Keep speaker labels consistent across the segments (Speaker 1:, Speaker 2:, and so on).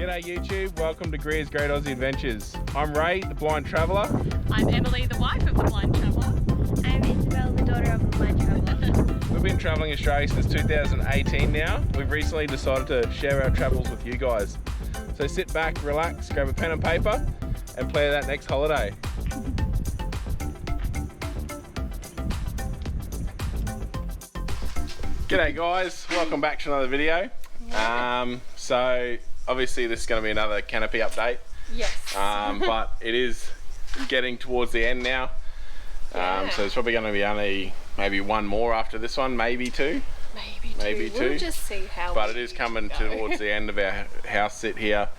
Speaker 1: G'day YouTube, welcome to Greer's Great Aussie Adventures. I'm Ray, the blind traveller.
Speaker 2: I'm Emily, the wife of the blind traveller.
Speaker 3: I'm Isabel, the daughter of the blind traveller.
Speaker 1: We've been travelling Australia since 2018 now. We've recently decided to share our travels with you guys. So sit back, relax, grab a pen and paper and plan that next holiday. G'day guys, welcome back to another video. So obviously this is going to be another Canopy update.
Speaker 2: Yes.
Speaker 1: But it is getting towards the end now.
Speaker 2: Yeah.
Speaker 1: So there's probably going to be only maybe one more after this one, maybe two. Maybe two.
Speaker 2: We'll just see how.
Speaker 1: But it is coming towards the end of our house sit here.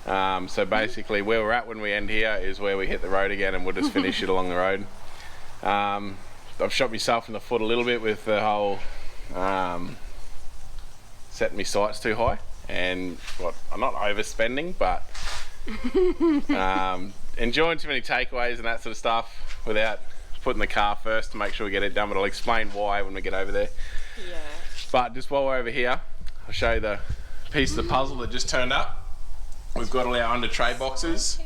Speaker 1: So basically where we're at when we end here is where we hit the road again, and we'll just finish it along the road. I've shot myself in the foot a little bit with the whole setting my sights too high, and I'm not overspending, but enjoying too many takeaways and that sort of stuff without putting the car first to make sure we get it done. But I'll explain why when we get over there.
Speaker 2: Yeah.
Speaker 1: But just while we're over here, I'll show you the piece of the puzzle that just turned up. We've got all our under tray boxes.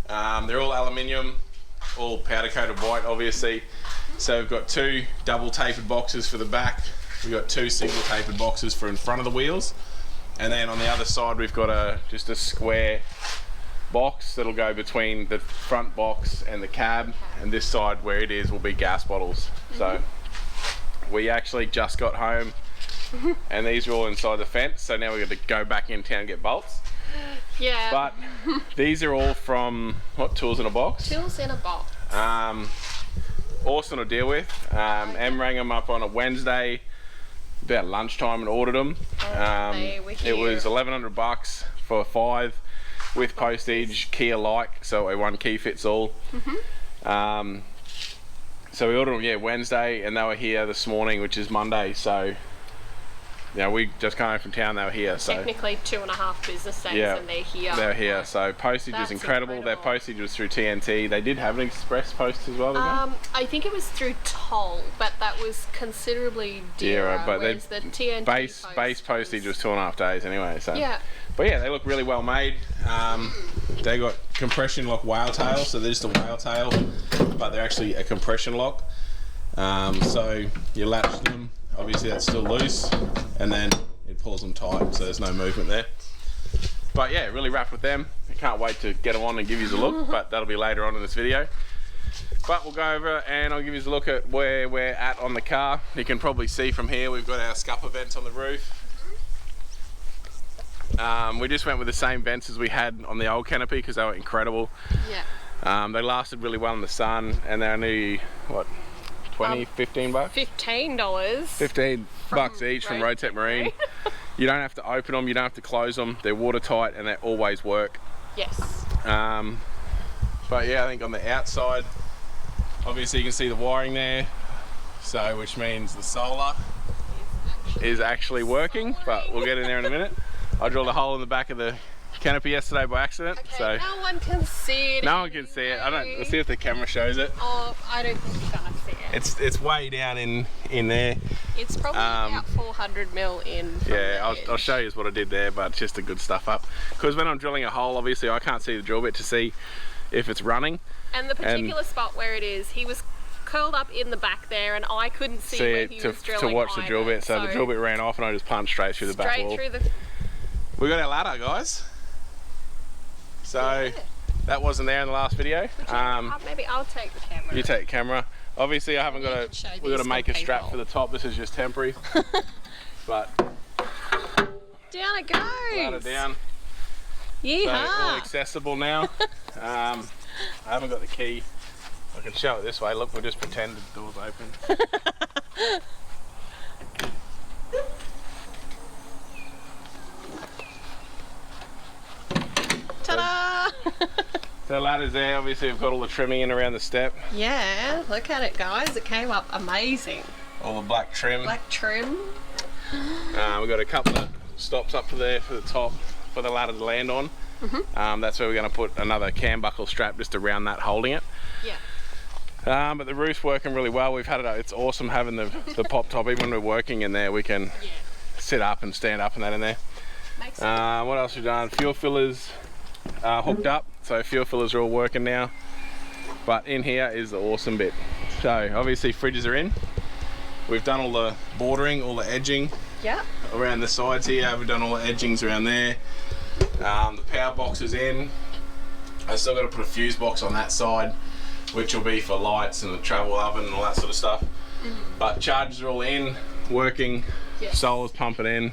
Speaker 1: They're all aluminium, all powder coated white obviously. So we've got two double tapered boxes for the back. We've got two single tapered boxes for in front of the wheels. And then on the other side we've got just a square box that'll go between the front box and the cab, and this side where it is will be gas bottles. So we actually just got home and these are all inside the fence, so now we've got to go back in town and get bolts.
Speaker 2: Yeah.
Speaker 1: But these are all from Tools in a Box.
Speaker 2: Tools in a Box.
Speaker 1: Awesome to deal with. Em rang them up on a Wednesday about lunchtime and ordered them. It was $1,100 for 5 with postage, key alike, so a one key fits all. So we ordered them Wednesday, and they were here this morning, which is Monday. So we just came home from town, they were here. So
Speaker 2: technically 2.5 business days, and they're here.
Speaker 1: They're here. So postage is incredible. Their postage was through TNT. They did have an express post as well, didn't they?
Speaker 2: I think it was through Toll, but that was considerably dearer.
Speaker 1: But
Speaker 2: the TNT
Speaker 1: base postage was 2.5 days anyway. So
Speaker 2: yeah.
Speaker 1: But yeah, they look really well made. They got compression lock whale tail, so they're just a whale tail, but they're actually a compression lock. So you latch them. Obviously that's still loose, and then it pulls them tight, so there's no movement there. But yeah, really wrapped with them. I can't wait to get them on and give you a look, but that'll be later on in this video. But we'll go over and I'll give you a look at where we're at on the car. You can probably see from here we've got our scupper vents on the roof. We just went with the same vents as we had on the old Canopy because they were incredible.
Speaker 2: Yeah.
Speaker 1: They lasted really well in the sun, and they're only what, 15 bucks?
Speaker 2: $15.
Speaker 1: 15 bucks each from Road Tech Marine. You don't have to open them, you don't have to close them. They're watertight and they always work.
Speaker 2: Yes.
Speaker 1: But yeah, I think on the outside, obviously you can see the wiring there. So, which means the solar is actually working, but we'll get in there in a minute. I drilled a hole in the back of the Canopy yesterday by accident.
Speaker 2: Okay,
Speaker 1: so
Speaker 2: no one can see it.
Speaker 1: No one can see it. Let's see if the camera shows it.
Speaker 2: Oh, I don't think you're gonna see it.
Speaker 1: It's way down in there.
Speaker 2: It's probably about 400 mil in.
Speaker 1: Yeah, I'll show you what I did there, but it's just to good stuff up. Because when I'm drilling a hole, obviously I can't see the drill bit to see if it's running.
Speaker 2: And the particular spot where it is, he was curled up in the back there, and I couldn't see where he was drilling
Speaker 1: to watch the drill bit. So the drill bit ran off, and I just punched straight through the back wall. We got our ladder, guys. So that wasn't there in the last video.
Speaker 2: Maybe I'll take the camera.
Speaker 1: You take the camera. Obviously, I haven't got we've got to make a strap for the top. This is just temporary. But
Speaker 2: down it goes.
Speaker 1: Ladder down.
Speaker 2: Yeehaw.
Speaker 1: So all accessible now. I haven't got the key. I can show it this way. Look, we'll just pretend the door's open.
Speaker 2: Ta-da!
Speaker 1: The ladder's there. Obviously, we've got all the trimming in around the step.
Speaker 2: Yeah, look at it, guys. It came up amazing.
Speaker 1: All the black trim.
Speaker 2: Black trim.
Speaker 1: We've got a couple of stops up for there for the top for the ladder to land on. That's where we're going to put another cam buckle strap just around that, holding it.
Speaker 2: Yeah.
Speaker 1: But the roof's working really well. We've had it. It's awesome having the pop top. Even when we're working in there, we can sit up and stand up and that in there.
Speaker 2: Excellent.
Speaker 1: What else we've done? Fuel fillers hooked up, so fuel fillers are all working now. But in here is the awesome bit. So obviously fridges are in. We've done all the bordering, all the edging around the sides here. We've done all the edgings around there. The power box is in. I still got to put a fuse box on that side, which will be for lights and the travel oven and all that sort of stuff. But chargers are all in, working. Solar's pumping in.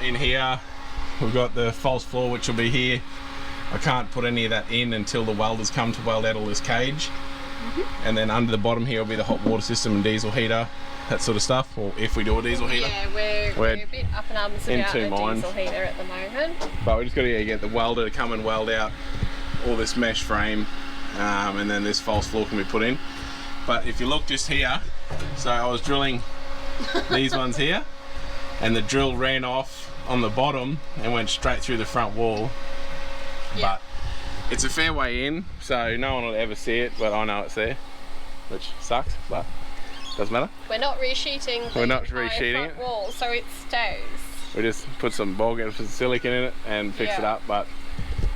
Speaker 1: In here we've got the false floor, which will be here. I can't put any of that in until the welders come to weld out all this cage. And then under the bottom here will be the hot water system and diesel heater, that sort of stuff, or if we do a diesel heater.
Speaker 2: Yeah, we're a bit up in arms about the diesel heater at the moment.
Speaker 1: But we just got to get the welder to come and weld out all this mesh frame, and then this false floor can be put in. But if you look just here, so I was drilling these ones here, and the drill ran off on the bottom and went straight through the front wall. But it's a fair way in, so no one will ever see it, but I know it's there, which sucks, but doesn't matter.
Speaker 2: We're not resheeting the front wall, so it stays.
Speaker 1: We just put some bog and some silicone in it and fix it up. But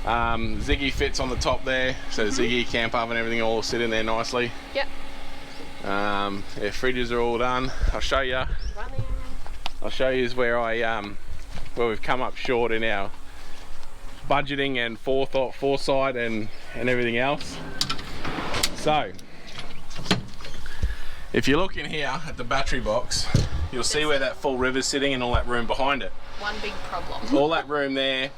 Speaker 1: Ziggy fits on the top there, so Ziggy, camp oven, everything all sit in there nicely.
Speaker 2: Yep.
Speaker 1: Fridges are all done. I'll show you. I'll show you where where we've come up short in our budgeting and foresight and everything else. So if you look in here at the battery box, you'll see where that full river's sitting and all that room behind it.
Speaker 2: One big problem.
Speaker 1: All that room there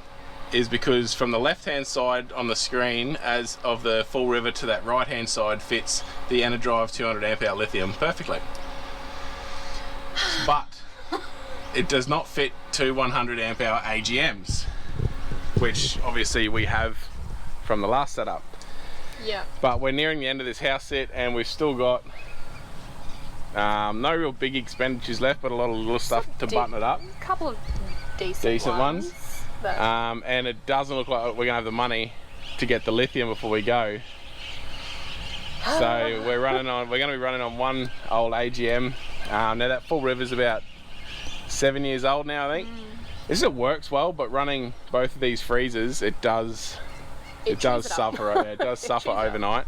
Speaker 1: is because from the left hand side on the screen as of the full river to that right hand side fits the Enerdrive 200 amp hour lithium perfectly. But it does not fit two 100 amp hour AGMs, which obviously we have from the last setup.
Speaker 2: Yeah.
Speaker 1: But we're nearing the end of this house set and we've still got no real big expenditures left, but a lot of little stuff to button it up.
Speaker 2: A couple of decent ones.
Speaker 1: And it doesn't look like we're gonna have the money to get the lithium before we go. So we're gonna be running on one old AGM. Now that full river's about 7 years old now, I think. It works well, but running both of these freezers, it does suffer. It does suffer overnight.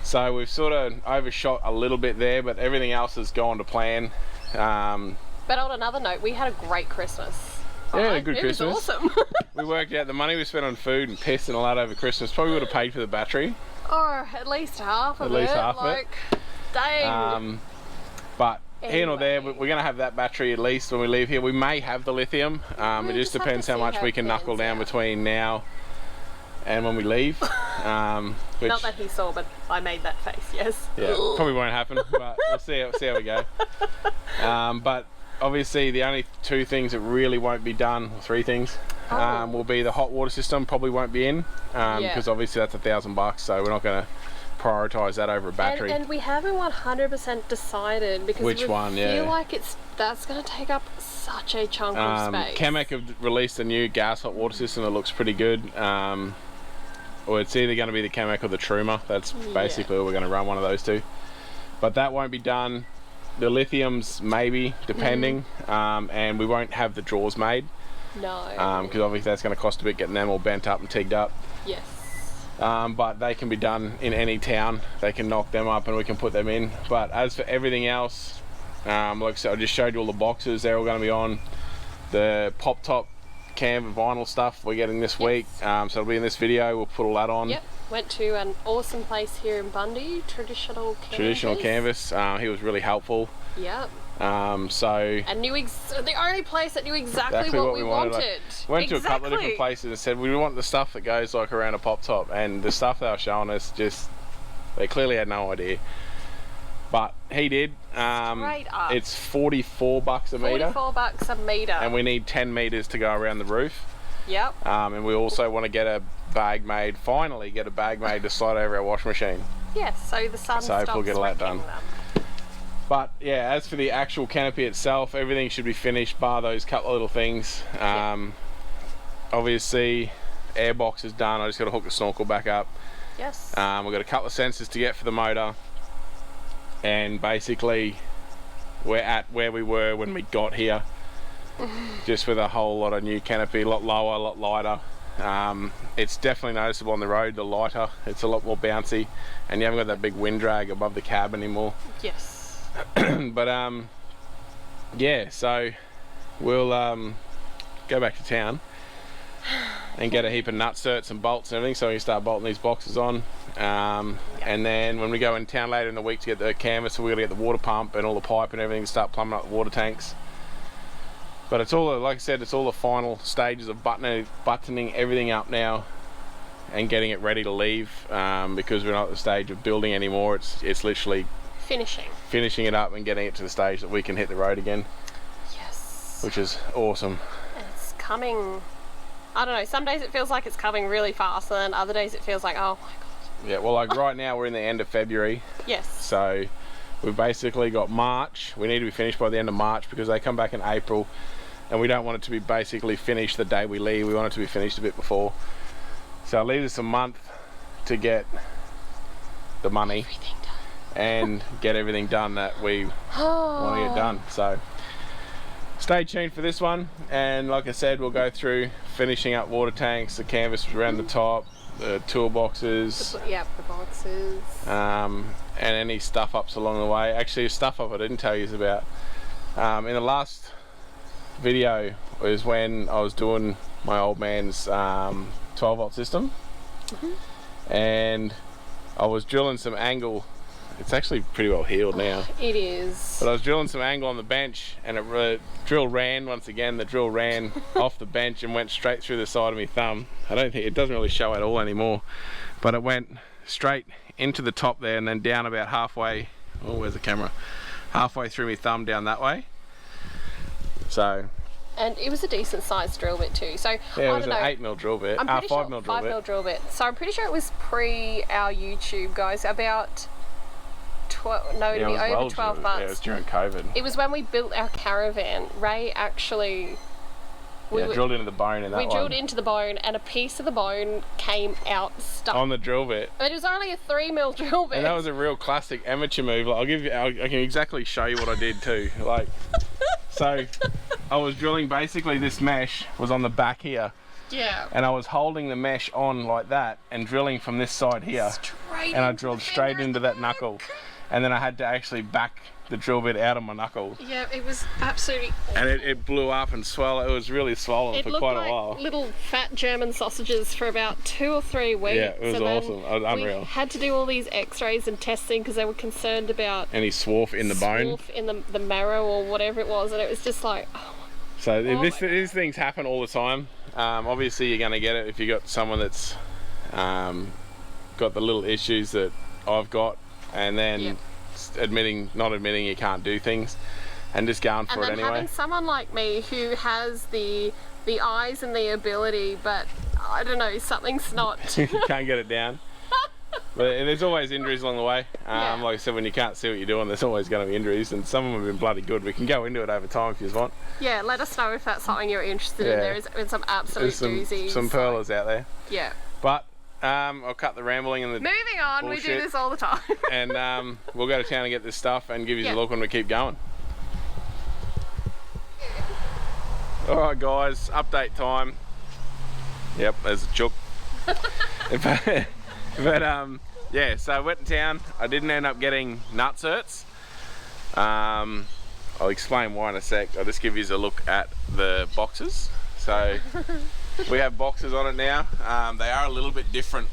Speaker 1: So we've sort of overshot a little bit there, but everything else has gone to plan.
Speaker 2: But on another note, we had a great Christmas.
Speaker 1: Yeah, a good Christmas.
Speaker 2: It was awesome.
Speaker 1: We worked out the money we spent on food and piss and all that over Christmas probably would have paid for the battery.
Speaker 2: Or at least half of it.
Speaker 1: At least half of it.
Speaker 2: Dang.
Speaker 1: But here or there, we're going to have that battery at least when we leave here. We may have the lithium. It just depends how much we can knuckle down between now and when we leave.
Speaker 2: Not that he saw, but I made that face, yes.
Speaker 1: Yeah, probably won't happen, but we'll see how we go. But obviously the only two things that really won't be done, or three things, will be the hot water system probably won't be in, because obviously that's $1,000, so we're not going to prioritise that over a battery.
Speaker 2: And we haven't 100% decided because we feel like that's going to take up such a chunk of space. Chemek
Speaker 1: have released a new gas hot water system that looks pretty good. Or it's either going to be the Chemek or the Truma. That's basically we're going to run one of those two. But that won't be done. The lithiums maybe, depending, and we won't have the drawers made.
Speaker 2: No.
Speaker 1: Because obviously that's going to cost a bit getting them all bent up and tigged up.
Speaker 2: Yes.
Speaker 1: But they can be done in any town. They can knock them up and we can put them in. But as for everything else, like I said, I just showed you all the boxes. They're all going to be on. The pop top cam vinyl stuff we're getting this week, so it'll be in this video. We'll put all that on.
Speaker 2: Yep, went to an awesome place here in Bundy, Traditional Canvas.
Speaker 1: He was really helpful.
Speaker 2: Yep.
Speaker 1: And
Speaker 2: the only place that knew exactly what we wanted.
Speaker 1: Went to a couple of different places and said we want the stuff that goes like around a pop top, and the stuff they were showing us they clearly had no idea. But he did. It's $44 a metre.
Speaker 2: $44 a metre.
Speaker 1: And we need 10 metres to go around the roof.
Speaker 2: Yep.
Speaker 1: And we also want to get a bag made, to slide over our washing machine.
Speaker 2: Yes, so the sun stops
Speaker 1: we'll get all that done.
Speaker 2: Them.
Speaker 1: But yeah, as for the actual canopy itself, everything should be finished bar those couple of little things. Obviously, airbox is done. I just got to hook the snorkel back up.
Speaker 2: Yes.
Speaker 1: We've got a couple of sensors to get for the motor. And basically we're at where we were when we got here. just with a whole lot of new canopy, a lot lower, a lot lighter. It's definitely noticeable on the road, the lighter, it's a lot more bouncy, and you haven't got that big wind drag above the cab anymore.
Speaker 2: Yes.
Speaker 1: But yeah, so we'll go back to town and get a heap of nut certs and bolts and everything, so we can start bolting these boxes on. And then when we go in town later in the week to get the canvas, we're going to get the water pump and all the pipe and everything to start plumbing up the water tanks. But it's all, like I said, it's all the final stages of buttoning everything up now and getting it ready to leave, because we're not at the stage of building anymore. It's literally finishing it up and getting it to the stage that we can hit the road again.
Speaker 2: Yes.
Speaker 1: Which is awesome.
Speaker 2: It's coming. I don't know, some days it feels like it's coming really fast, and then other days it feels like, oh my god.
Speaker 1: Yeah, well, like right now we're in the end of February.
Speaker 2: Yes.
Speaker 1: So we've basically got March. We need to be finished by the end of March because they come back in April, and we don't want it to be basically finished the day we leave. We want it to be finished a bit before. So it leaves us a month to get the money and get everything done that we want to get done. So stay tuned for this one, and like I said, we'll go through finishing up water tanks, the canvas around the top, the toolboxes,
Speaker 2: the boxes,
Speaker 1: and any stuff ups along the way. Actually, a stuff up I didn't tell you about in the last video was when I was doing my old man's 12-volt system, and I was drilling some angle. It's actually pretty well healed now.
Speaker 2: It is.
Speaker 1: But I was drilling some angle on the bench, and drill ran once again. The drill ran off the bench and went straight through the side of my thumb. I don't think it doesn't really show at all anymore, but it went straight into the top there and then down about halfway. Oh, where's the camera? Halfway through my thumb down that way. So.
Speaker 2: And it was a decent sized drill bit too. So
Speaker 1: yeah, it was an 8mm drill bit. 5mm drill bit.
Speaker 2: So I'm pretty sure it was pre our YouTube, guys. About over 12 months.
Speaker 1: Yeah, it was during COVID.
Speaker 2: It was when we built our caravan. Ray actually
Speaker 1: drilled into the bone in that one.
Speaker 2: We drilled into the bone, and a piece of the bone came out stuck
Speaker 1: on the drill bit.
Speaker 2: But it was only a 3mm drill bit.
Speaker 1: And that was a real classic amateur move. Like, I can exactly show you what I did too. Like, so I was drilling, basically this mesh was on the back here.
Speaker 2: Yeah.
Speaker 1: And I was holding the mesh on like that and drilling from this side here. And I drilled straight into that knuckle. And then I had to actually back the drill bit out of my knuckle.
Speaker 2: Yeah, it was absolutely awful.
Speaker 1: And it blew up and swelled. It was really swollen for quite a while.
Speaker 2: It looked like little fat German sausages for about 2 or 3 weeks.
Speaker 1: Yeah, it was awesome. It was unreal.
Speaker 2: We had to do all these x-rays and testing because they were concerned about
Speaker 1: any swarf in the bone.
Speaker 2: Swarf in the marrow or whatever it was, and it was just like, oh.
Speaker 1: So these things happen all the time. Obviously you're going to get it if you got someone that's got the little issues that I've got, and then not admitting you can't do things and just going for it anyway.
Speaker 2: And then having someone like me who has the eyes and the ability, but I don't know, something's not.
Speaker 1: Can't get it down. But there's always injuries along the way. Like I said, when you can't see what you're doing, there's always going to be injuries, and some of them have been bloody good. We can go into it over time if you want.
Speaker 2: Yeah, let us know if that's something you're interested in. There's some absolute doozies.
Speaker 1: Some pearlers out there.
Speaker 2: Yeah.
Speaker 1: But I'll cut the rambling and the
Speaker 2: moving on, bullshit. We do this all the time.
Speaker 1: And we'll go to town and get this stuff and give you a look when we keep going. Alright guys, update time. Yep, there's a chook. But yeah, so went to town. I didn't end up getting nut certs. I'll explain why in a sec. I'll just give you a look at the boxes. So we have boxes on it now. They are a little bit different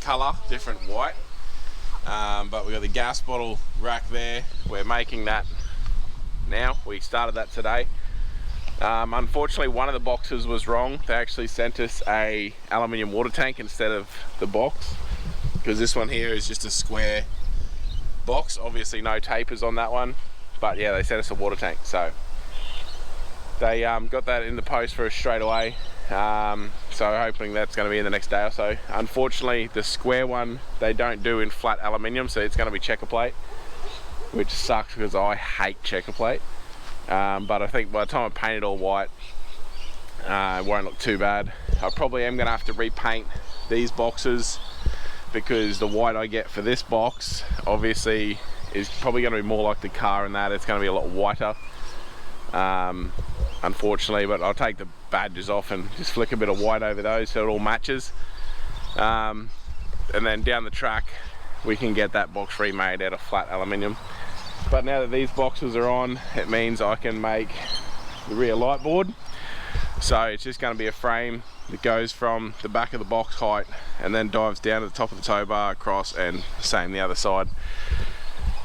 Speaker 1: colour, different white. But we got the gas bottle rack there. We're making that now. We started that today. Unfortunately, one of the boxes was wrong. They actually sent us a aluminium water tank instead of the box, because this one here is just a square box. Obviously no tapers on that one, but yeah, they sent us a water tank. So they got that in the post for us straight away. So hoping that's going to be in the next day or so. Unfortunately, the square one they don't do in flat aluminium, so it's going to be checker plate, which sucks because I hate checker plate. But I think by the time I paint it all white, it won't look too bad. I probably am going to have to repaint these boxes, because the white I get for this box obviously is probably going to be more like the car in that it's going to be a lot whiter. unfortunately, but I'll take the badges off and just flick a bit of white over those so it all matches. And then down the track we can get that box remade out of flat aluminium. But now that these boxes are on, it means I can make the rear light board. So it's just going to be a frame that goes from the back of the box height and then dives down to the top of the tow bar across, and same the other side.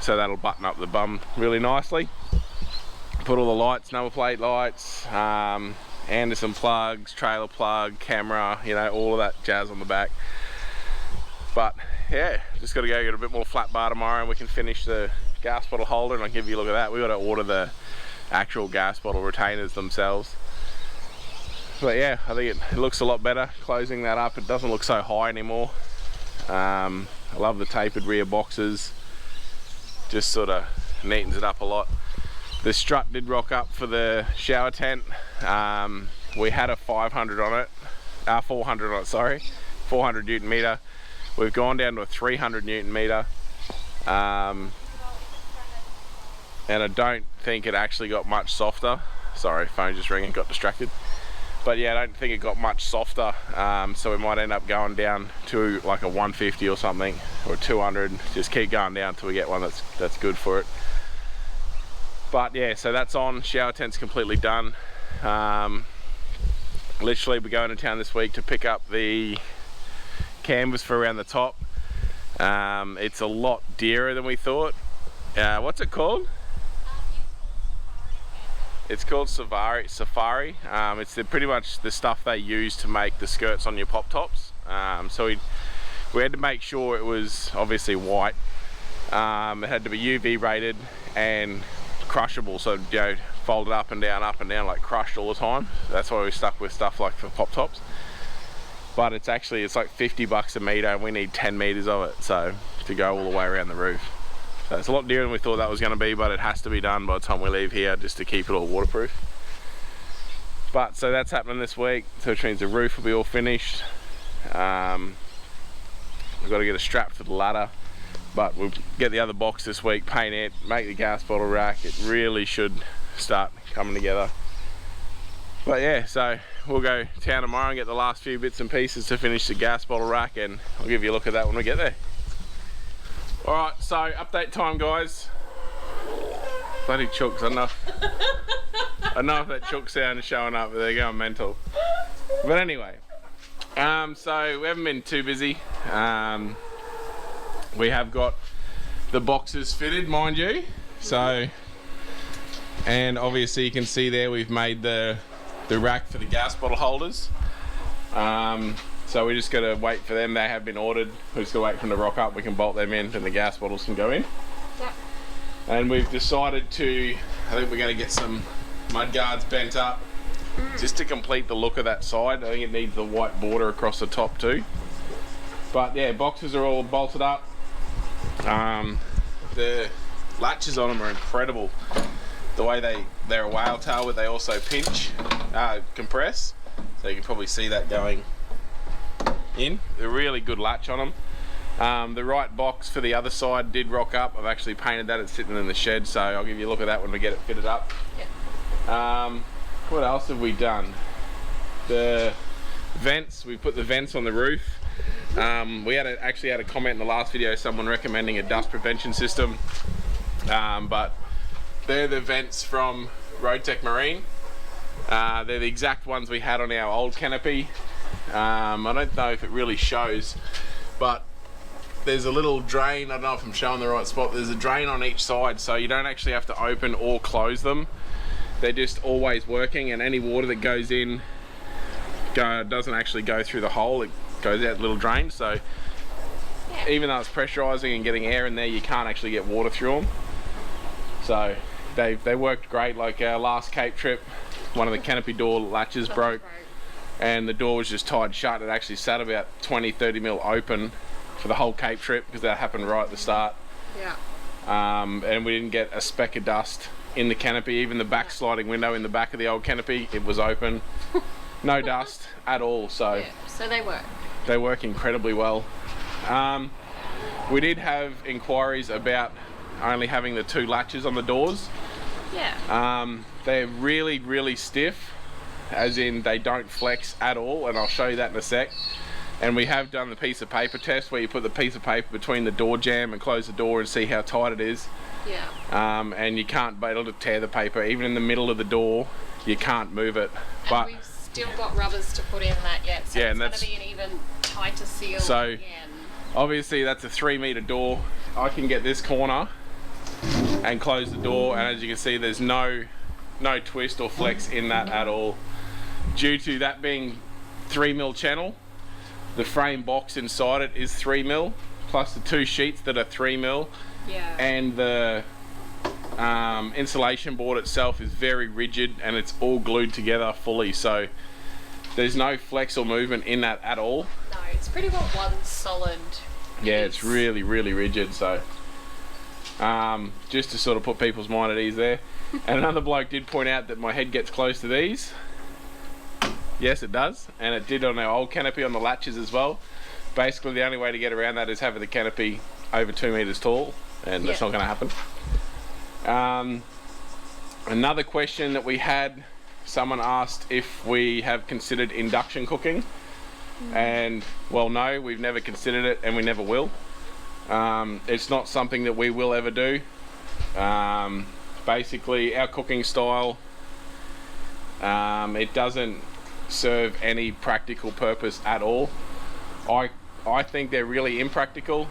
Speaker 1: So that'll button up the bum really nicely. Put all the lights, number plate lights, Anderson plugs, trailer plug, camera, you know, all of that jazz on the back. But yeah, just got to go get a bit more flat bar tomorrow and we can finish the gas bottle holder, and I'll give you a look at that. We got to order the actual gas bottle retainers themselves. But yeah, I think it looks a lot better closing that up. It doesn't look so high anymore. I love the tapered rear boxes, just sort of neatens it up a lot. The strut did rock up for the shower tent. We had a 500 on it, 400 on it, sorry, 400 Newton meter. We've gone down to a 300 Newton meter. And I don't think it actually got much softer. Sorry, phone just ringing, got distracted. But yeah, I don't think it got much softer. So we might end up going down to like a 150 or something, or 200. Just keep going down till we get one that's good for it. But yeah, so that's on. Shower tent's completely done. Literally we're going to town this week to pick up the canvas for around the top. It's a lot dearer than we thought. What's it called? It's called Safari. It's pretty much the stuff they use to make the skirts on your pop tops. So we had to make sure it was obviously white. It had to be UV rated and crushable, so you know, folded up and down, like crushed all the time. That's why we stuck with stuff like the pop tops. But it's like $50 a meter, and we need 10 meters of it, so to go all the way around the roof. So it's a lot dearer than we thought that was going to be, but it has to be done by the time we leave here just to keep it all waterproof. But so that's happening this week, so which means the roof will be all finished. We've got to get a strap for the ladder, but we'll get the other box this week, paint it, make the gas bottle rack. It really should start coming together. But yeah, so we'll go to town tomorrow and get the last few bits and pieces to finish the gas bottle rack, and I'll give you a look at that when we get there. Alright, so update time, guys. Bloody chooks, I know if that chook sound is showing up, but they're going mental. But anyway, so we haven't been too busy. We have got the boxes fitted, mind you. So, and obviously you can see there we've made the rack for the gas bottle holders. So we just got to wait for them. They have been ordered. We just got to wait for them to rock up. We can bolt them in and the gas bottles can go in. Yep. And we've decided to, I think we're going to get some mud guards bent up just to complete the look of that side. I think it needs the white border across the top too. But yeah, boxes are all bolted up. The latches on them are incredible. The way they're a whale tail, but they also pinch, compress. So you can probably see that going in. They're really good latch on them. The right box for the other side did rock up. I've actually painted that. It's sitting in the shed, so I'll give you a look at that when we get it fitted up. Yep. What else have we done? The vents, we put the vents on the roof. We actually had a comment in the last video, someone recommending a dust prevention system, but they're the vents from Roadtech Marine. They're the exact ones we had on our old Canopy. I don't know if it really shows, but there's a little drain. I don't know if I'm showing the right spot. There's a drain on each side, so you don't actually have to open or close them. They're just always working, and any water that goes in doesn't actually go through the hole. It goes out the little drain, so even though it's pressurizing and getting air in there, you can't actually get water through them. So they worked great. Like our last Cape trip, one of the canopy door latches broke and the door was just tied shut. It actually sat about 20-30 mil open for the whole Cape trip because that happened right at the start. Yeah. And we didn't get a speck of dust in the canopy. Even the back sliding window in the back of the old canopy, it was open. No dust at all. So
Speaker 2: so they work.
Speaker 1: They work incredibly well. We did have inquiries about only having the 2 latches on the doors.
Speaker 2: Yeah.
Speaker 1: They're really, really stiff, as in they don't flex at all, and I'll show you that in a sec. And we have done the piece of paper test where you put the piece of paper between the door jamb and close the door and see how tight it is.
Speaker 2: Yeah.
Speaker 1: And you can't be able to tear the paper, even in the middle of the door, you can't move it.
Speaker 2: And
Speaker 1: but
Speaker 2: we've still got rubbers to put in that yet, so
Speaker 1: yeah,
Speaker 2: it's going to be an even tighter seal
Speaker 1: so
Speaker 2: again.
Speaker 1: Obviously that's a 3-meter door. I can get this corner and close the door, and as you can see there's no twist or flex in that at all. Due to that being 3mm channel, the frame box inside it is 3mm, plus the 2 sheets that are 3mm.
Speaker 2: Yeah.
Speaker 1: And the insulation board itself is very rigid, and it's all glued together fully, so there's no flex or movement in that at all.
Speaker 2: No, it's pretty well one solid piece.
Speaker 1: Yeah, it's really, really rigid, so just to sort of put people's mind at ease there. And another bloke did point out that my head gets close to these. Yes, it does, and it did on our old Canopy on the latches as well. Basically the only way to get around that is having the canopy over 2 meters tall, and that's not going to happen. Another question that we had, someone asked if we have considered induction cooking, and well, no, we've never considered it, and we never will. It's not something that we will ever do. Basically our cooking style, it doesn't serve any practical purpose at all. I think they're really impractical.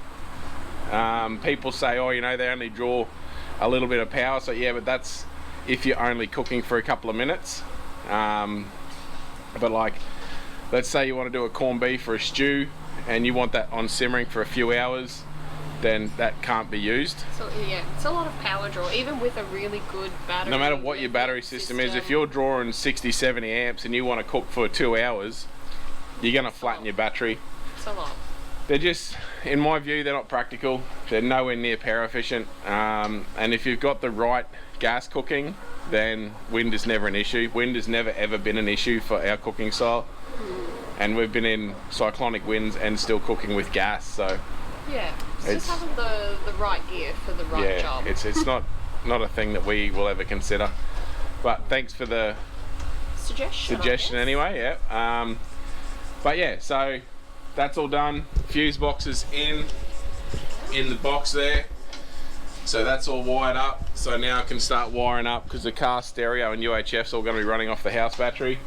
Speaker 1: People say, oh, you know, they only draw a little bit of power. So yeah, but that's if you're only cooking for a couple of minutes. But like, let's say you want to do a corned beef or a stew and you want that on simmering for a few hours, then that can't be used.
Speaker 2: So yeah, it's a lot of power draw, even with a really good battery.
Speaker 1: No matter what your battery system is, if you're drawing 60-70 amps and you want to cook for 2 hours, you're going to flatten your battery.
Speaker 2: It's a lot.
Speaker 1: They're just, in my view, they're not practical. They're nowhere near power efficient. And if you've got the right gas cooking, then wind is never an issue. Wind has never ever been an issue for our cooking style. And we've been in cyclonic winds and still cooking with gas, so
Speaker 2: yeah, it's just having the right gear for the right job.
Speaker 1: It's not a thing that we will ever consider. But thanks for the suggestion anyway. Yeah. But yeah, so that's all done. Fuse boxes in the box there, so that's all wired up. So now I can start wiring up, because the car stereo and UHF's all going to be running off the house battery,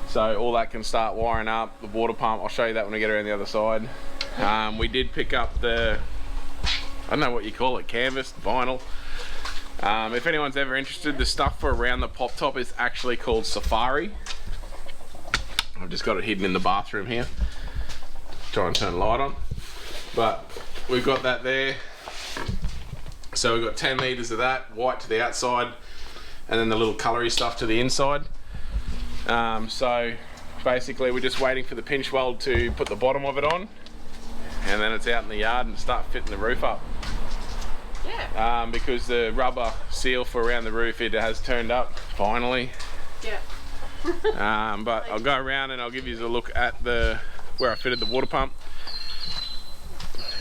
Speaker 1: so all that can start wiring up. The water pump, I'll show you that when we get around the other side. We did pick up the, I don't know what you call it, canvas, vinyl. If anyone's ever interested, the stuff for around the pop top is actually called Safari. I've just got it hidden in the bathroom here. Try and turn the light on, but we've got that there. So we've got 10 meters of that, white to the outside, and then the little colory stuff to the inside. So basically we're just waiting for the pinch weld to put the bottom of it on, and then it's out in the yard and start fitting the roof up.
Speaker 2: Yeah.
Speaker 1: Because the rubber seal for around the roof, it has turned up finally.
Speaker 2: Yeah.
Speaker 1: But I'll go around and I'll give you a look at where I fitted the water pump.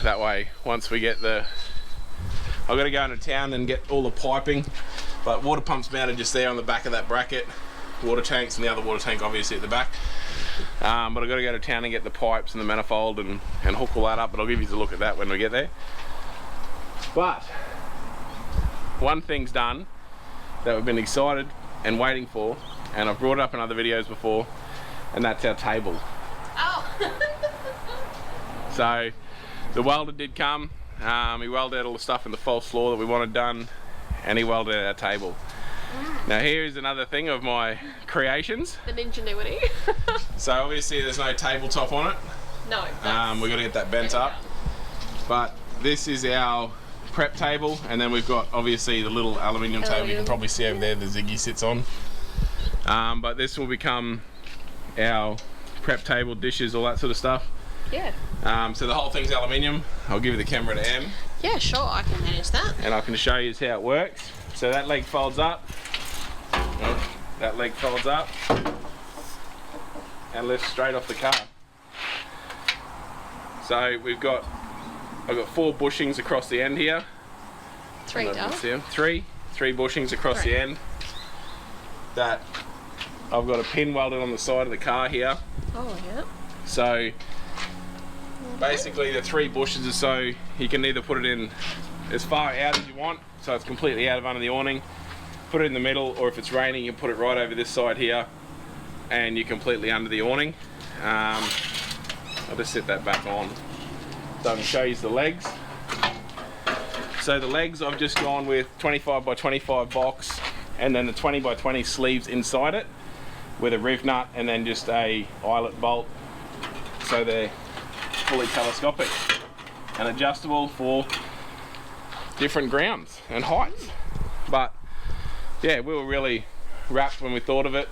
Speaker 1: That way, once we get I've got to go into town and get all the piping, but water pump's mounted just there on the back of that bracket. Water tanks and the other water tank obviously at the back. But I've got to go to town and get the pipes and the manifold and hook all that up, but I'll give you a look at that when we get there. But one thing's done that we've been excited and waiting for, and I've brought it up in other videos before, and that's our table.
Speaker 2: Oh.
Speaker 1: So the welder did come. He welded out all the stuff in the false floor that we wanted done, and he welded out our table. Now here's another thing of my creations.
Speaker 2: The ingenuity.
Speaker 1: So obviously there's no tabletop on it.
Speaker 2: No.
Speaker 1: We've got to get that bent up. But this is our prep table, and then we've got obviously the little aluminium table you can probably see over there that Ziggy sits on. But this will become our prep table, dishes, all that sort of stuff.
Speaker 2: Yeah.
Speaker 1: So the whole thing's aluminium. I'll give you the camera to Em.
Speaker 2: Yeah, sure, I can manage that.
Speaker 1: And I can show you how it works. So that leg folds up. Oh, that leg folds up and lifts straight off the car. So I've got 4 bushings across the end here.
Speaker 2: 3 down.
Speaker 1: Three 3 bushings across the end. That I've got a pin welded on the side of the car here.
Speaker 2: Oh, yeah.
Speaker 1: So basically the 3 bushes or so, you can either put it in as far out as you want, so it's completely out of under the awning, put it in the middle, or if it's raining you put it right over this side here and you're completely under the awning. I'll just set that back on so I can show you the legs. So the legs, I've just gone with 25 by 25 box and then the 20 by 20 sleeves inside it with a riv nut and then just a eyelet bolt, so they're fully telescopic and adjustable for different grounds and heights. But yeah, we were really rapt when we thought of it,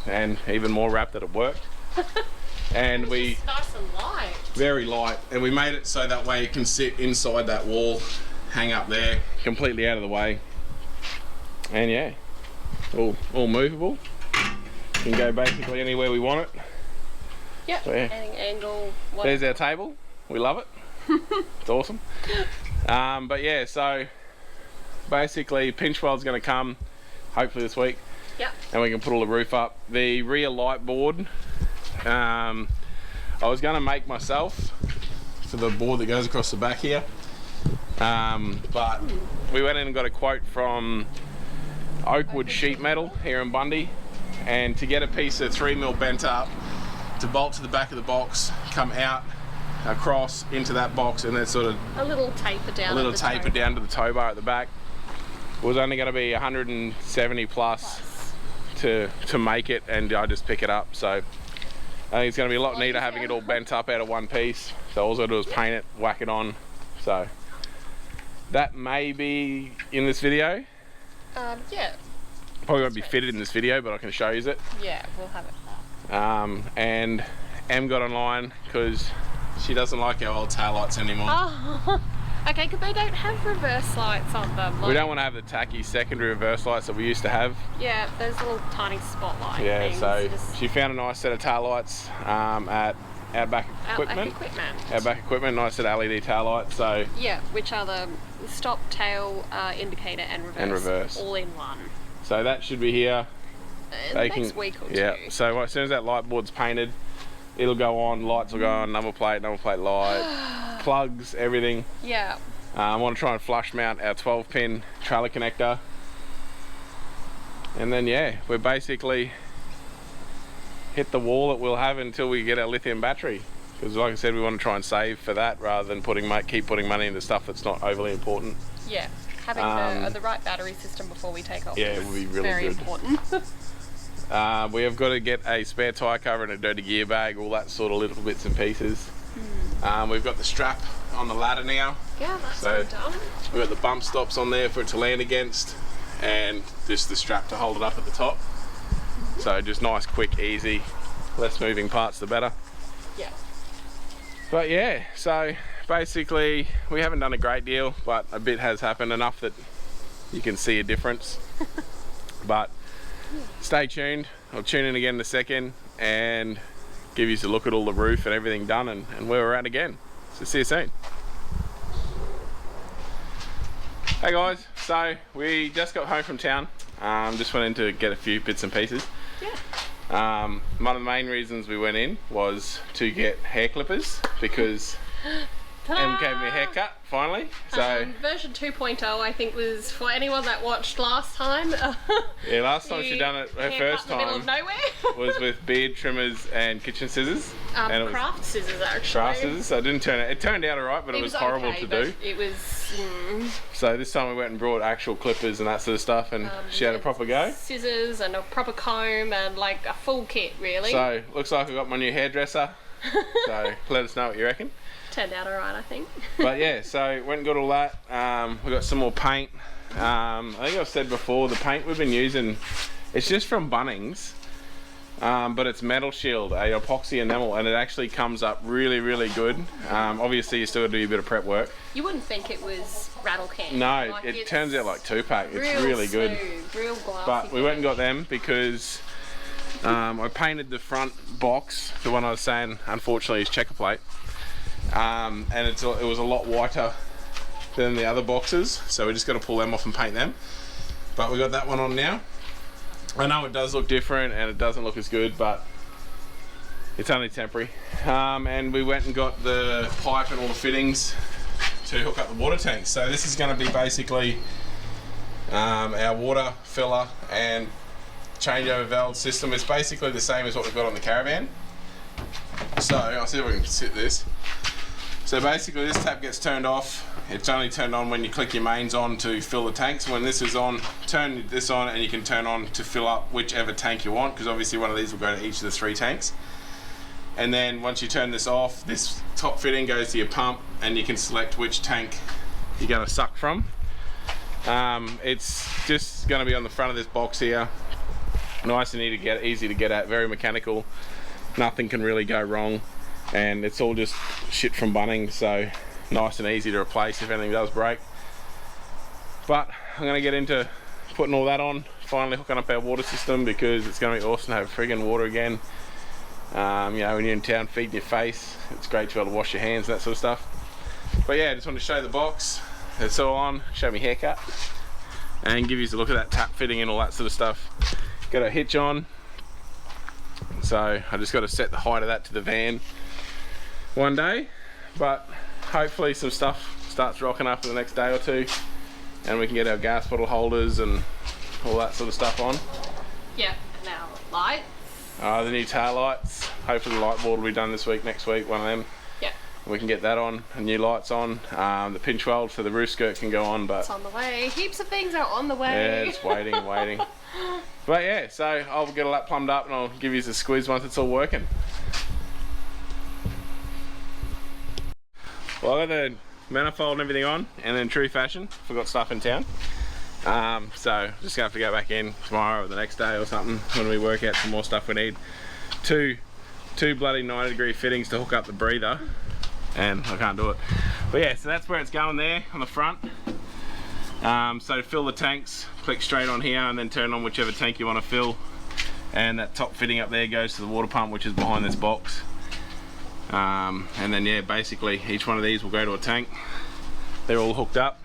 Speaker 1: and even more rapt that it worked. And we
Speaker 2: just nice and light. Very light,
Speaker 1: and we made it so that way it can sit inside that wall, hang up there, completely out of the way. And yeah, all movable. Can go basically anywhere we want it.
Speaker 2: Yep. So, yeah. Any angle.
Speaker 1: There's our table. We love it. It's awesome. But yeah, so basically pinch weld's going to come hopefully this week.
Speaker 2: Yep.
Speaker 1: And we can put all the roof up. The rear light board, I was going to make myself for the board that goes across the back here. But we went in and got a quote from Oakwood Sheet Metal here in Bundy, and to get a piece of 3mm bent up to bolt to the back of the box, come out across into that box, and then sort of
Speaker 2: a little taper down
Speaker 1: to the tow bar at the back, was only going to be 170 plus to make it, and I just pick it up. So I think it's going to be a lot neater having it all bent up out of one piece. So all I do is paint it, whack it on. So that may be in this video.
Speaker 2: Yeah.
Speaker 1: Probably won't be fitted in this video, but I can show you it.
Speaker 2: Yeah, we'll have it.
Speaker 1: And Em got online because she doesn't like our old taillights anymore.
Speaker 2: Oh, okay, because they don't have reverse lights on them.
Speaker 1: We don't want to have the tacky secondary reverse lights that we used to have.
Speaker 2: Yeah, those little tiny spotlight
Speaker 1: things. So
Speaker 2: just...
Speaker 1: she found a nice set of taillights at Outback Equipment. Outback Equipment, nice set of LED taillights. So
Speaker 2: yeah, which are the stop, tail, indicator, and reverse. All in one.
Speaker 1: So that should be here.
Speaker 2: Next week or two.
Speaker 1: Yeah, so as soon as that light board's painted, it'll go on, lights will go on, number plate light, plugs, everything.
Speaker 2: Yeah.
Speaker 1: I want to try and flush mount our 12-pin trailer connector. And then yeah, we're basically hit the wall that we'll have until we get our lithium battery. Because like I said, we want to try and save for that rather than keep putting money into stuff that's not overly important.
Speaker 2: Yeah. Having the right battery system before we take off
Speaker 1: it would be really
Speaker 2: very
Speaker 1: good.
Speaker 2: Important.
Speaker 1: We have got to get a spare tyre cover and a dirty gear bag, all that sort of little bits and pieces. We've got the strap on the ladder now.
Speaker 2: Yeah, that's all done.
Speaker 1: We've got the bump stops on there for it to land against, and just the strap to hold it up at the top. So just nice, quick, easy, less moving parts the better.
Speaker 2: Yeah.
Speaker 1: But yeah, so basically we haven't done a great deal, but a bit has happened, enough that you can see a difference. But stay tuned. I'll tune in again in a second and give you a look at all the roof and everything done and where we're at again. So see you soon. Hey guys, so we just got home from town. Just went in to get a few bits and pieces.
Speaker 2: Yeah.
Speaker 1: One of the main reasons we went in was to get hair clippers because Em gave me a haircut finally. So
Speaker 2: version 2.0 I think was for anyone that watched last time.
Speaker 1: Yeah, last time she done it, her first time,
Speaker 2: in the middle of nowhere.
Speaker 1: was with beard trimmers and kitchen scissors.
Speaker 2: And it craft scissors actually.
Speaker 1: Craft scissors. So it turned out alright, but it was horrible to do.
Speaker 2: It was.
Speaker 1: So this time we went and brought actual clippers and that sort of stuff, and she had a proper go.
Speaker 2: Scissors and a proper comb and like a full kit really.
Speaker 1: So looks like I got my new hairdresser. So let us know what you reckon.
Speaker 2: Turned out alright, I think.
Speaker 1: But yeah, so went and got all that. We got some more paint. I think I've said before, the paint we've been using, it's just from Bunnings, but it's Metal Shield, a epoxy enamel, and it actually comes up really, really good. Obviously, you still got to do a bit of prep work.
Speaker 2: You wouldn't think it was rattle can.
Speaker 1: No, like it turns out like 2-pack. It's really good.
Speaker 2: Real glassy.
Speaker 1: But we went and got them because I painted the front box, the one I was saying, unfortunately, is checker plate. And it was a lot whiter than the other boxes, so we just got to pull them off and paint them. But we got that one on now. I know it does look different and it doesn't look as good, but it's only temporary. And we went and got the pipe and all the fittings to hook up the water tanks. So this is going to be basically our water filler and changeover valve system. It's basically the same as what we've got on the caravan. So I'll see if I can sit this. So basically this tap gets turned off. It's only turned on when you click your mains on to fill the tanks. When this is on, turn this on and you can turn on to fill up whichever tank you want, because obviously one of these will go to each of the 3 tanks. And then once you turn this off, this top fitting goes to your pump and you can select which tank you're going to suck from. It's just going to be on the front of this box here. Nice and easy to get at, very mechanical. Nothing can really go wrong, and it's all just shit from Bunnings, so nice and easy to replace if anything does break. But I'm going to get into putting all that on, finally hooking up our water system, because it's going to be awesome to have friggin' water again. You know, when you're in town feeding your face, it's great to be able to wash your hands and that sort of stuff. But yeah, I just wanted to show the box. It's all on, show me haircut, and give you a look at that tap fitting and all that sort of stuff. Got a hitch on, so I just got to set the height of that to the van one day, but hopefully some stuff starts rocking up in the next day or two and we can get our gas bottle holders and all that sort of stuff on.
Speaker 2: Yeah, and our lights.
Speaker 1: The new tail lights. Hopefully the light board will be done this week, next week, one of them.
Speaker 2: Yeah.
Speaker 1: We can get that on, and new lights on. The pinch weld for the roof skirt can go on, but
Speaker 2: it's on the way. Heaps of things are on the way.
Speaker 1: Yeah, it's waiting. But yeah, so I'll get all that plumbed up and I'll give you a squeeze once it's all working. Well, I got the manifold and everything on, and in true fashion, forgot stuff in town. So just gonna have to go back in tomorrow or the next day or something when we work out some more stuff we need. Two bloody 90-degree fittings to hook up the breather, and I can't do it. But yeah, so that's where it's going there on the front. So to fill the tanks, click straight on here and then turn on whichever tank you want to fill, and that top fitting up there goes to the water pump, which is behind this box. And then yeah, basically each one of these will go to a tank. They're all hooked up,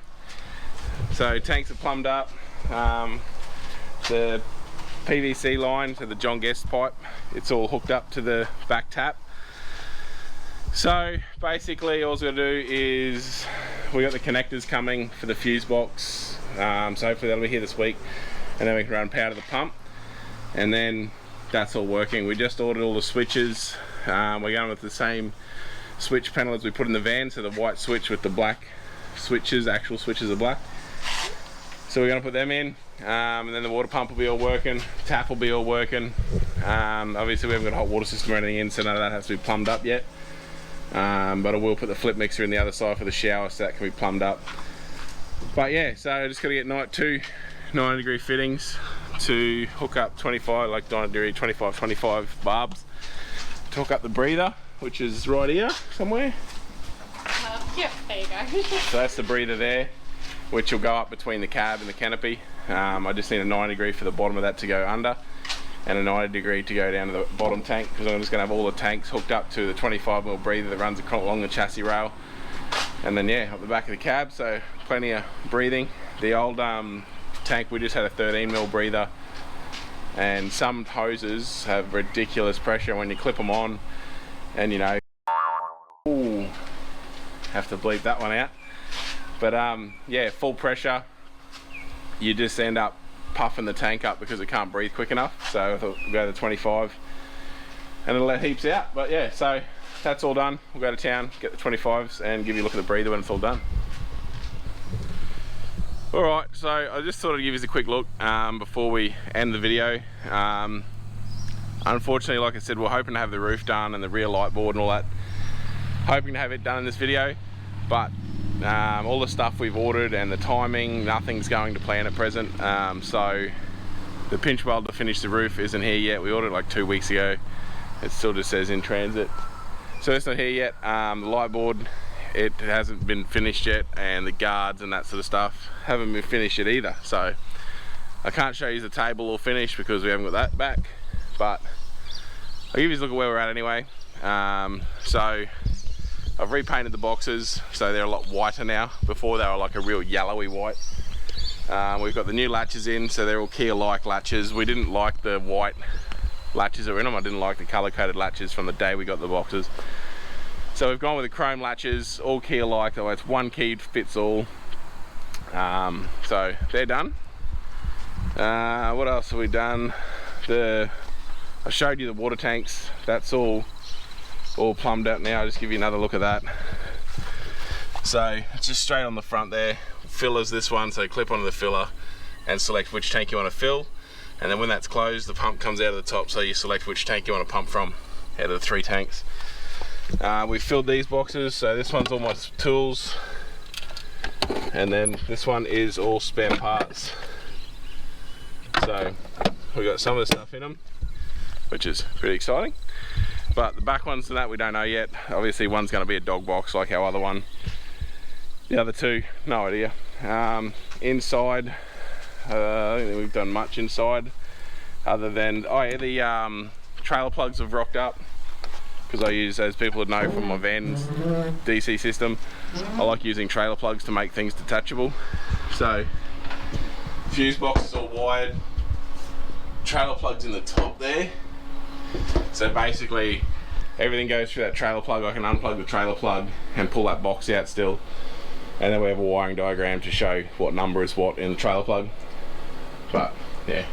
Speaker 1: so tanks are plumbed up. The PVC line, so the John Guest pipe, it's all hooked up to the back tap. So basically all we gotta do is, we got the connectors coming for the fuse box, so hopefully that'll be here this week, and then we can run power to the pump, and then that's all working. We just ordered all the switches. We're going with the same switch panel as we put in the van, so the white switch with the black switches, actual switches are black. So we're going to put them in, and then the water pump will be all working, tap will be all working. Obviously we haven't got a hot water system or anything in, so none of that has to be plumbed up yet. But I will put the flip mixer in the other side for the shower, so that can be plumbed up. But yeah, so I just got to get two 90-degree fittings to hook up 25, like 90-degree, 25 barbs to hook up the breather, which is right here somewhere.
Speaker 2: Yeah, there you go.
Speaker 1: So that's the breather there, which will go up between the cab and the canopy. I just need a 90-degree for the bottom of that to go under, and a 90-degree to go down to the bottom tank, because I'm just going to have all the tanks hooked up to the 25mm breather that runs along the chassis rail, and then yeah, up the back of the cab, so plenty of breathing. The old tank, we just had a 13mm breather, and some hoses have ridiculous pressure when you clip them on, and you know, ooh, have to bleep that one out. But yeah, full pressure, you just end up puffing the tank up because it can't breathe quick enough. So I thought we'll go to 25 and it'll let heaps out. But yeah, so that's all done. We'll go to town, get the 25s and give you a look at the breather when it's all done. Alright, so I just thought I'd give you a quick look before we end the video. Unfortunately, like I said, we're hoping to have the roof done and the rear light board and all that. Hoping to have it done in this video, but all the stuff we've ordered and the timing, nothing's going to plan at present. So the pinch weld to finish the roof isn't here yet. We ordered it like 2 weeks ago. It still just says in transit. So it's not here yet. The light board, it hasn't been finished yet, and the guards and that sort of stuff haven't been finished yet either. So I can't show you the table all finished because we haven't got that back, but I'll give you a look at where we're at anyway. So I've repainted the boxes so they're a lot whiter now. Before they were like a real yellowy white. We've got the new latches in, so they're all Kia-like latches. We didn't like the white latches that were in them. I didn't like the colour-coded latches from the day we got the boxes. So we've gone with the chrome latches, all Kia-like. So it's one key fits all. So they're done. What else have we done? I showed you the water tanks. That's all plumbed out now. I'll just give you another look at that. So it's just straight on the front there. Filler's this one, so clip onto the filler and select which tank you want to fill. And then when that's closed, the pump comes out of the top, so you select which tank you want to pump from out of the 3 tanks. We filled these boxes, so this one's all my tools. And then this one is all spare parts. So we've got some of the stuff in them, which is pretty exciting. But the back ones and that we don't know yet. Obviously one's going to be a dog box like our other one. The other two, no idea. Inside, I don't think we've done much inside other than, oh yeah, the trailer plugs have rocked up because I use, as people would know from my van's DC system, I like using trailer plugs to make things detachable. So fuse box is all wired, trailer plugs in the top there. So basically everything goes through that trailer plug. I can unplug the trailer plug and pull that box out still. And then we have a wiring diagram to show what number is what in the trailer plug. But yeah,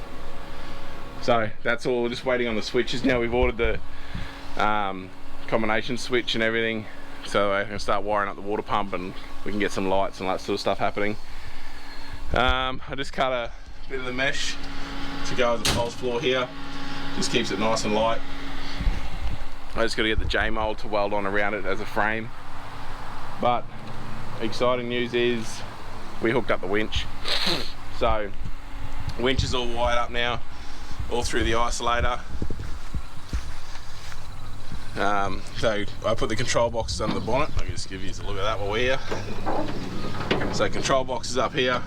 Speaker 1: so that's all. We're just waiting on the switches now. We've ordered the combination switch and everything, so I can start wiring up the water pump and we can get some lights and that sort of stuff happening. I just cut a bit of the mesh to go as a false floor here. Just keeps it nice and light. I just got to get the J mold to weld on around it as a frame. But exciting news is we hooked up the winch. So winch is all wired up now, all through the isolator. So I put the control boxes under the bonnet. I'll just give you a look at that while we're here. So control box is up here.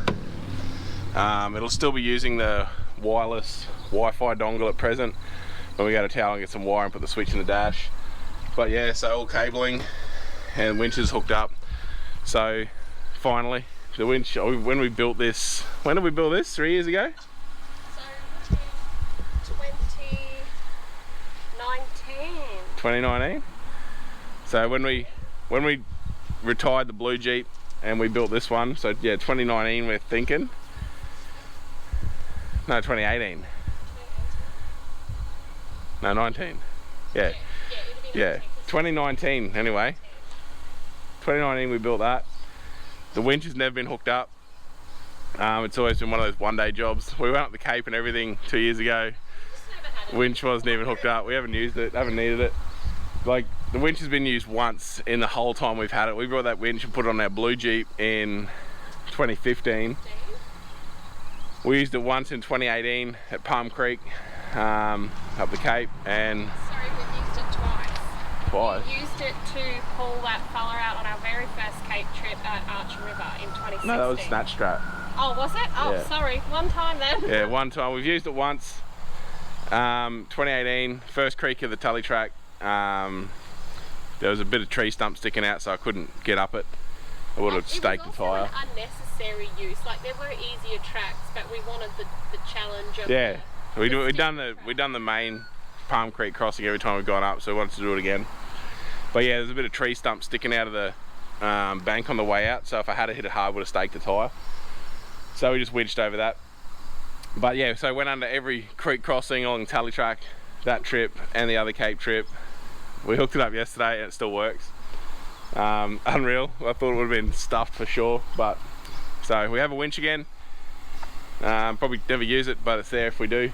Speaker 1: It'll still be using the wireless Wi-Fi dongle at present. When we go to town and get some wire and put the switch in the dash. But yeah, so all cabling and winch is hooked up. So finally, the winch, when we built this, when did we build this? 3 years ago?
Speaker 2: So 2019.
Speaker 1: So when we retired the blue Jeep and we built this one, so yeah, 2019 we're thinking. No, 2018. No, 19. Yeah. Yeah. 2019 anyway. 2019 we built that. The winch has never been hooked up. It's always been one of those one-day jobs. We went up the Cape and everything 2 years ago. Winch wasn't even hooked up. We haven't used it, haven't needed it. Like, the winch has been used once in the whole time we've had it. We brought that winch and put it on our blue Jeep in 2015. We used it once in 2018 at Palm Creek, up the Cape, and...
Speaker 2: Sorry, we've used it twice.
Speaker 1: Twice?
Speaker 2: We used it to pull that fella out on our very first Cape trip at Archer River in 2016.
Speaker 1: No, that was Snatch Strap.
Speaker 2: Oh, was it? Oh,
Speaker 1: yeah.
Speaker 2: Sorry. One time then.
Speaker 1: Yeah, one time. We've used it once. 2018, first creek of the Tully track. There was a bit of tree stump sticking out, so I couldn't get up it. I would have staked the tyre.
Speaker 2: It was also an unnecessary use. Like, there were easier tracks, but we wanted the challenge of...
Speaker 1: Yeah, we'd done the main Palm Creek crossing every time we've gone up, so we wanted to do it again. But yeah, there's a bit of tree stump sticking out of the bank on the way out, so if I had to hit it hard, I would have staked the tyre. So we just winched over that. But yeah, so I went under every creek crossing along the Tully track, that trip and the other Cape trip. We hooked it up yesterday and it still works. Unreal. I thought it would have been stuffed for sure, but so we have a winch again. Probably never use it, but it's there if we do.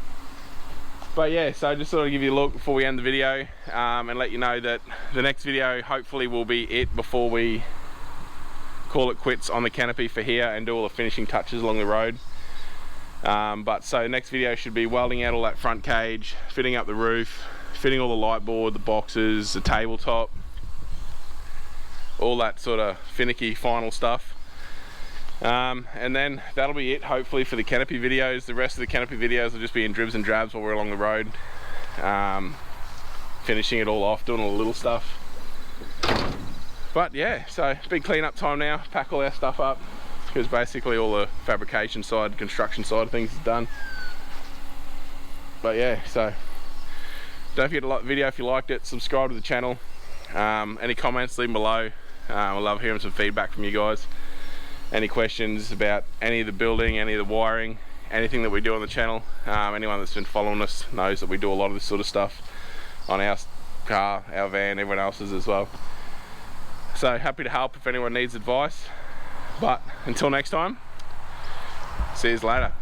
Speaker 1: But yeah, so I just thought I'd give you a look before we end the video, and let you know that the next video hopefully will be it before we call it quits on the Canopy for here and do all the finishing touches along the road. But so next video should be welding out all that front cage, fitting up the roof, fitting all the light board, the boxes, the tabletop, all that sort of finicky final stuff. And then that'll be it hopefully for the Canopy videos. The rest of the Canopy videos will just be in dribs and drabs while we're along the road, finishing it all off, doing all the little stuff. But yeah, so big clean-up time now. Pack all our stuff up because basically all the fabrication side, construction side of things is done. But yeah, so don't forget to like the video if you liked it. Subscribe to the channel. Any comments, leave them below. I love hearing some feedback from you guys. Any questions about any of the building, any of the wiring, anything that we do on the channel. Anyone that's been following us knows that we do a lot of this sort of stuff on our car, our van, everyone else's as well. So happy to help if anyone needs advice. But until next time, see you later.